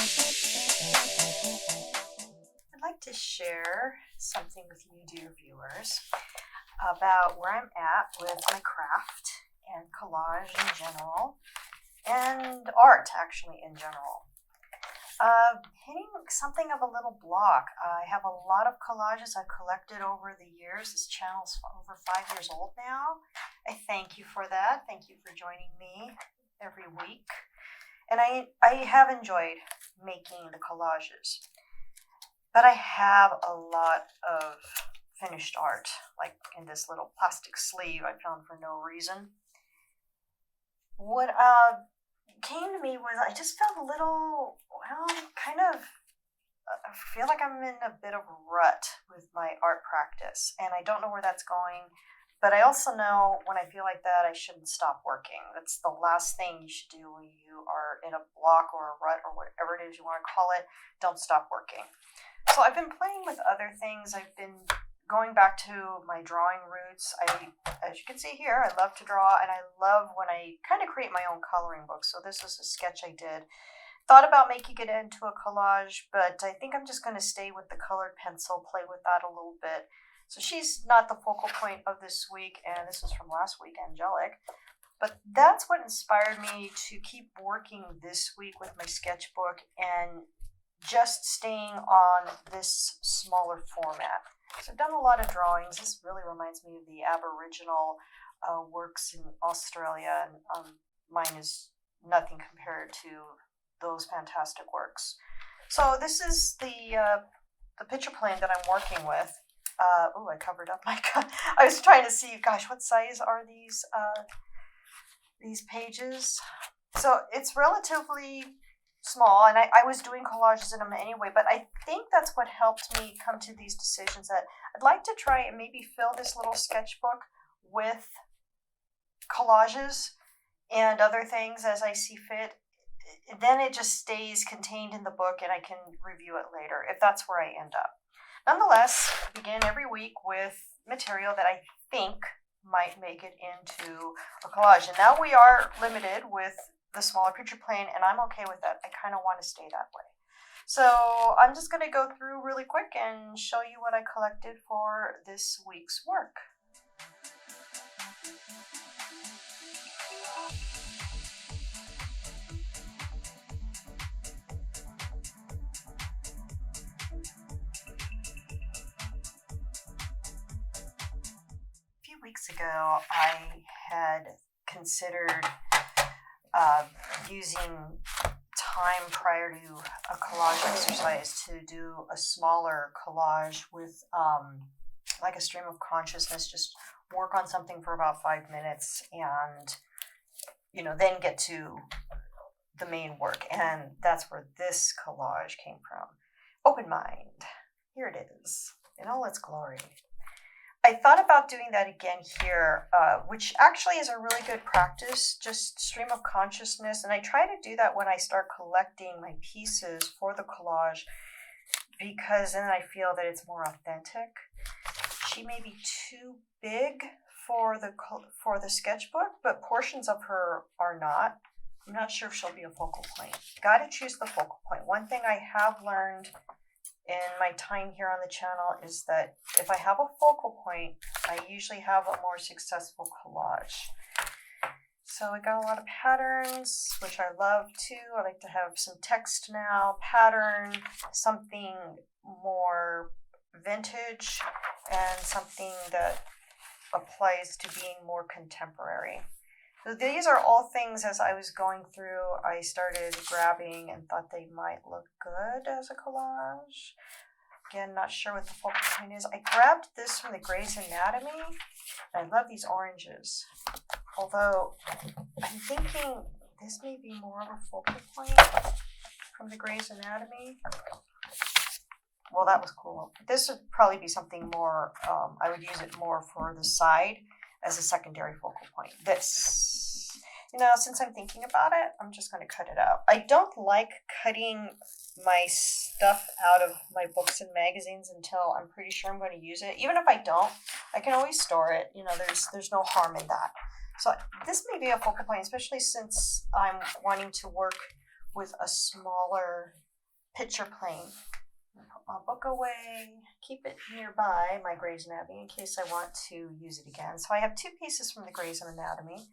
I'd like to share something with you, dear viewers, about where I'm at with my craft and collage in general, and art actually in general. Hitting something of a little block. I have a lot of collages I've collected over the years. This channel's over 5 years old now. I thank you for that. Thank you for joining me every week. And I have enjoyed making the collages. But I have a lot of finished art, like in this little plastic sleeve I found for no reason. What came to me was I just felt a little, I feel like I'm in a bit of a rut with my art practice, and I don't know where that's going. But I also know when I feel like that, I shouldn't stop working. That's the last thing you should do when you are in a block or a rut or whatever it is you want to call it. Don't stop working. So I've been playing with other things. I've been going back to my drawing roots. As you can see here, I love to draw, and I love when I kind of create my own coloring book. So this is a sketch I did. Thought about making it into a collage, but I think I'm just going to stay with the colored pencil, play with that a little bit. So she's not the focal point of this week, and this is from last week, Angelic. But that's what inspired me to keep working this week with my sketchbook and just staying on this smaller format. So I've done a lot of drawings. This really reminds me of the Aboriginal works in Australia, and mine is nothing compared to those fantastic works. So this is the picture plane that I'm working with. I covered up my. I was trying to see, gosh, what size are these pages? So it's relatively small, and I was doing collages in them anyway, but I think that's what helped me come to these decisions, that I'd like to try and maybe fill this little sketchbook with collages and other things as I see fit. Then it just stays contained in the book, and I can review it later if that's where I end up. Nonetheless, I begin every week with material that I think might make it into a collage. And now we are limited with the smaller picture plane, and I'm okay with that. I kind of want to stay that way. So I'm just going to go through really quick and show you what I collected for this week's work. Weeks ago, I had considered using time prior to a collage exercise to do a smaller collage with like a stream of consciousness, just work on something for about 5 minutes and, then get to the main work. And that's where this collage came from. Open mind. Here it is in all its glory. I thought about doing that again here, which actually is a really good practice, just stream of consciousness. And I try to do that when I start collecting my pieces for the collage, because then I feel that it's more authentic. She may be too big for the sketchbook, but portions of her are not. I'm not sure if she'll be a focal point. Got to choose the focal point. One thing I have learned in my time here on the channel is that if I have a focal point, I usually have a more successful collage. So I got a lot of patterns, which I love too. I like to have some text now, pattern, something more vintage, and something that applies to being more contemporary. So these are all things, as I was going through, I started grabbing and thought they might look good as a collage. Again, not sure what the focal point is. I grabbed this from the Grey's Anatomy. I love these oranges. Although, I'm thinking this may be more of a focal point from the Grey's Anatomy. Well, that was cool. This would probably be something more, I would use it more for the side as a secondary focal point. This, since I'm thinking about it, I'm just going to cut it out. I don't like cutting my stuff out of my books and magazines until I'm pretty sure I'm going to use it. Even if I don't, I can always store it. There's no harm in that. So this may be a focal point, especially since I'm wanting to work with a smaller picture plane. I'll book away, keep it nearby my Grey's Anatomy in case I want to use it again. So I have 2 pieces from the Grey's Anatomy.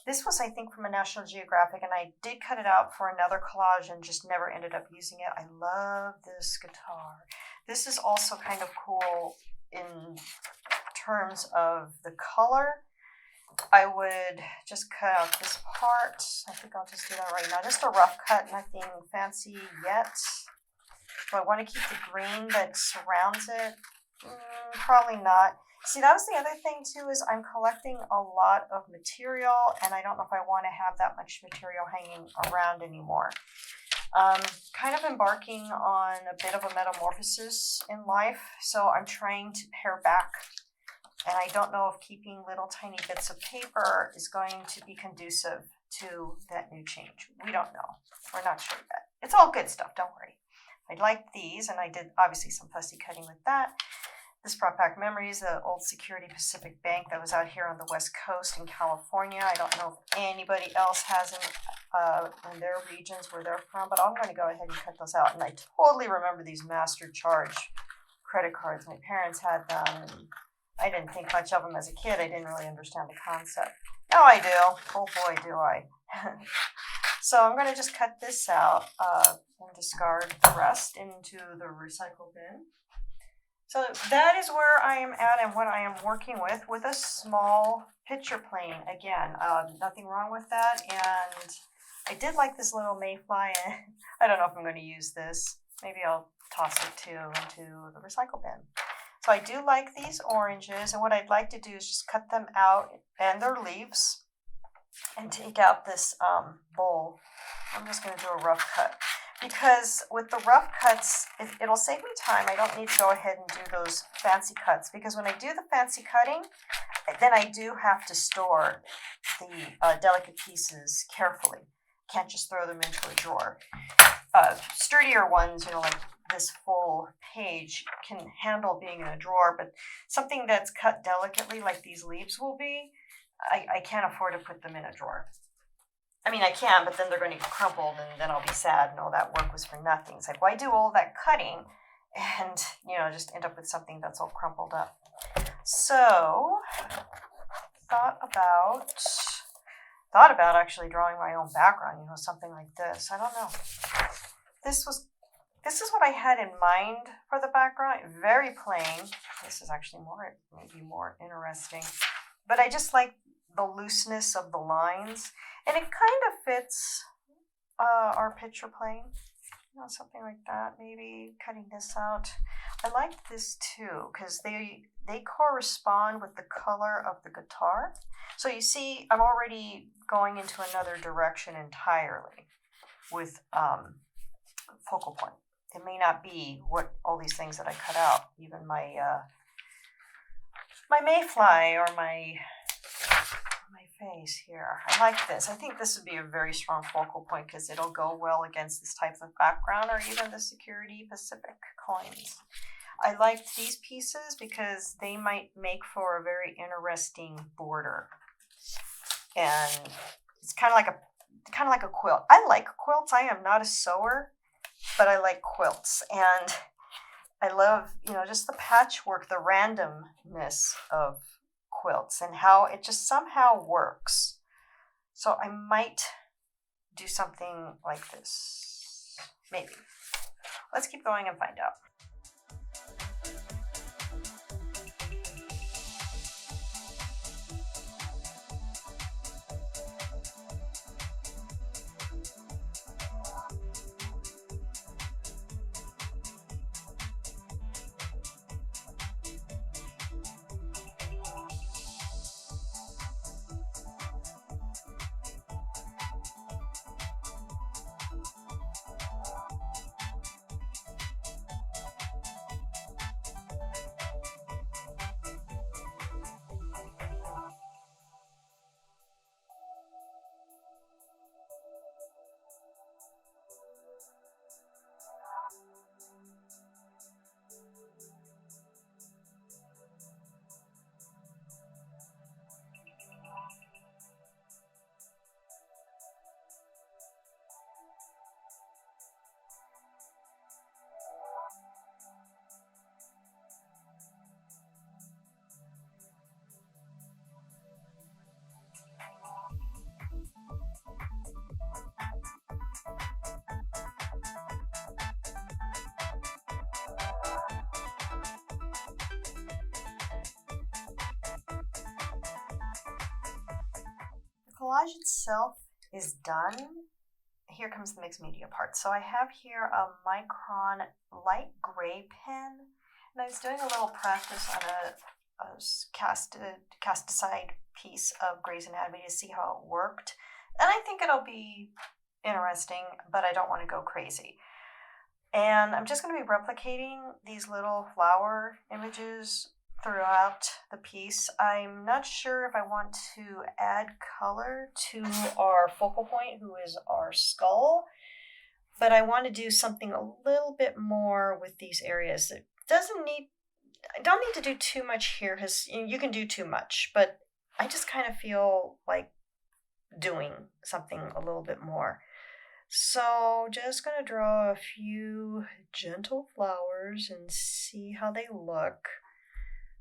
This was, I think, from a National Geographic, and I did cut it out for another collage and just never ended up using it. I love this guitar. This is also kind of cool in terms of the color. I would just cut out this part. I think I'll just do that right now. Just a rough cut, nothing fancy yet. Do I want to keep the green that surrounds it? Probably not. See, that was the other thing too, is I'm collecting a lot of material and I don't know if I want to have that much material hanging around anymore. Kind of embarking on a bit of a metamorphosis in life, so I'm trying to pare back. And I don't know if keeping little tiny bits of paper is going to be conducive to that new change. We don't know. We're not sure yet. It's all good stuff, don't worry. I like these, and I did obviously some fussy cutting with that. This brought back memories, the old Security Pacific Bank that was out here on the West Coast in California. I don't know if anybody else has in their regions where they're from, but I'm going to go ahead and cut those out. And I totally remember these Master Charge credit cards. My parents had them, and I didn't think much of them as a kid. I didn't really understand the concept. Now I do. Oh boy, do I. So I'm going to just cut this out and discard the rest into the recycle bin. So that is where I am at and what I am working with a small picture plane. Again, nothing wrong with that. And I did like this little mayfly. I don't know if I'm going to use this. Maybe I'll toss it too into the recycle bin. So I do like these oranges, and what I'd like to do is just cut them out and their leaves and take out this bowl. I'm just going to do a rough cut. Because with the rough cuts, it'll save me time. I don't need to go ahead and do those fancy cuts. Because when I do the fancy cutting, then I do have to store the delicate pieces carefully. Can't just throw them into a drawer. Sturdier ones, like this full page, can handle being in a drawer. But something that's cut delicately, like these leaves will be, I can't afford to put them in a drawer. I mean, I can, but then they're going to get crumpled, and then I'll be sad, and all that work was for nothing. It's like, why do all that cutting and, just end up with something that's all crumpled up? So, thought about actually drawing my own background, something like this. I don't know. This is what I had in mind for the background. Very plain. This is actually maybe more interesting. But I just like the looseness of the lines. And it kind of fits our picture plane. Something like that. Maybe cutting this out. I like this too, because they correspond with the color of the guitar. So you see, I'm already going into another direction entirely with focal point. It may not be what all these things that I cut out, even my mayfly or my face here. I like this. I think this would be a very strong focal point because it'll go well against this type of background or even the Security Pacific coins. I liked these pieces because they might make for a very interesting border. And it's kind of like a quilt. I like quilts. I am not a sewer, but I like quilts. And I love, just the patchwork, the randomness of quilts and how it just somehow works. So I might do something like this. Maybe. Let's keep going and find out. collage itself is done. Here comes the mixed media part. So I have here a Micron light gray pen, and I was doing a little practice on a cast aside piece of Grey's Anatomy to see how it worked. And I think it'll be interesting, but I don't want to go crazy. And I'm just going to be replicating these little flower images throughout the piece. I'm not sure if I want to add color to our focal point, who is our skull, but I want to do something a little bit more with these areas. I don't need to do too much here, because you can do too much, but I just kind of feel like doing something a little bit more. So just going to draw a few gentle flowers and see how they look.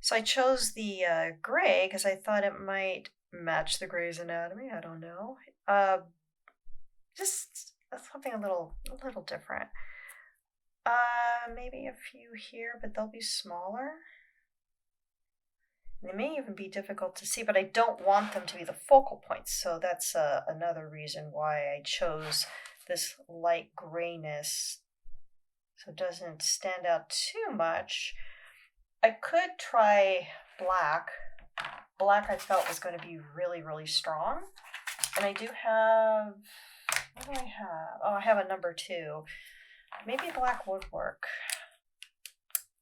So I chose the gray because I thought it might match the Grey's Anatomy. I don't know. Just something a little different. Maybe a few here, but they'll be smaller. They may even be difficult to see, but I don't want them to be the focal points. So that's another reason why I chose this light grayness, so it doesn't stand out too much. I could try black. Black I felt was going to be really, really strong. And I do have, what do I have? Oh, I have a number 2. Maybe black would work.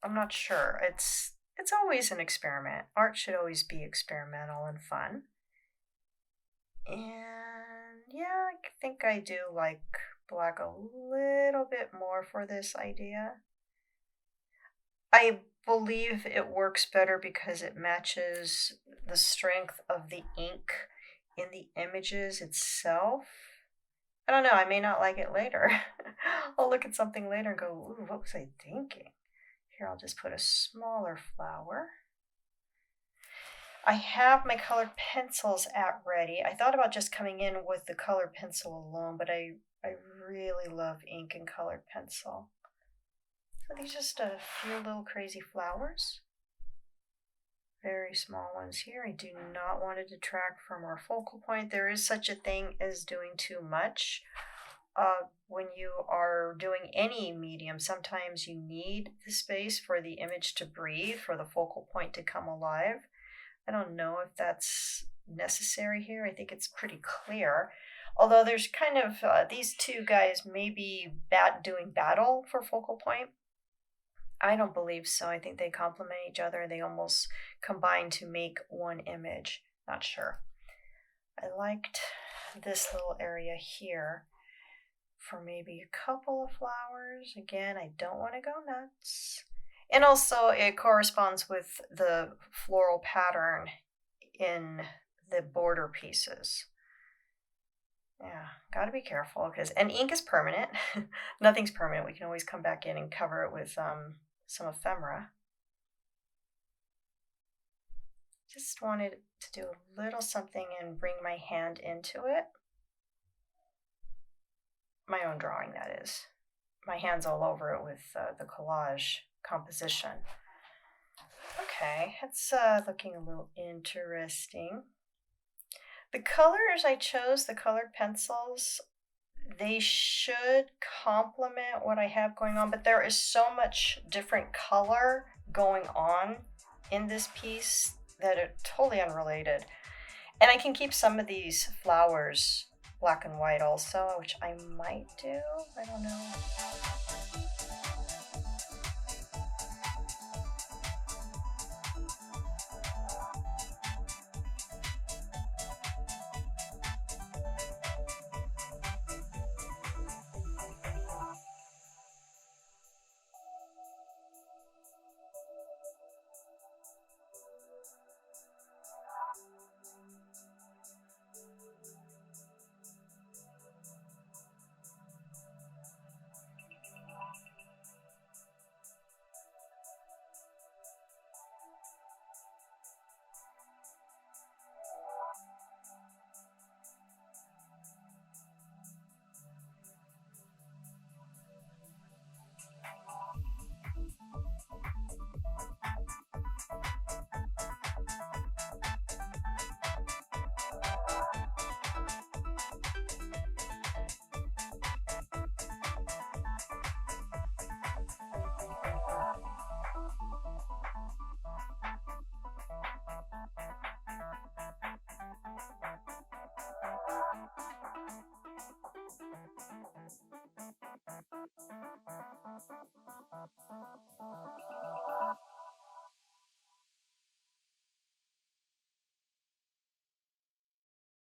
I'm not sure. It's always an experiment. Art should always be experimental and fun. And yeah, I think I do like black a little bit more for this idea. I believe it works better because it matches the strength of the ink in the images itself. I don't know, I may not like it later. I'll look at something later and go, ooh, what was I thinking? Here, I'll just put a smaller flower. I have my colored pencils at ready. I thought about just coming in with the colored pencil alone, but I really love ink and colored pencil. So these are just a few little crazy flowers. Very small ones here. I do not want to detract from our focal point. There is such a thing as doing too much. When you are doing any medium, sometimes you need the space for the image to breathe, for the focal point to come alive. I don't know if that's necessary here. I think it's pretty clear. Although there's kind of, these two guys may be doing battle for focal point. I don't believe so. I think they complement each other. They almost combine to make one image. Not sure. I liked this little area here for maybe a couple of flowers. Again, I don't want to go nuts. And also it corresponds with the floral pattern in the border pieces. Yeah, gotta be careful and ink is permanent. Nothing's permanent. We can always come back in and cover it with some ephemera. Just wanted to do a little something and bring my hand into it. My own drawing, that is. My hand's all over it with the collage composition. Okay, it's looking a little interesting. The colors I chose, the colored pencils, they should complement what I have going on, but there is so much different color going on in this piece that are totally unrelated. And I can keep some of these flowers black and white also, which I might do. I don't know.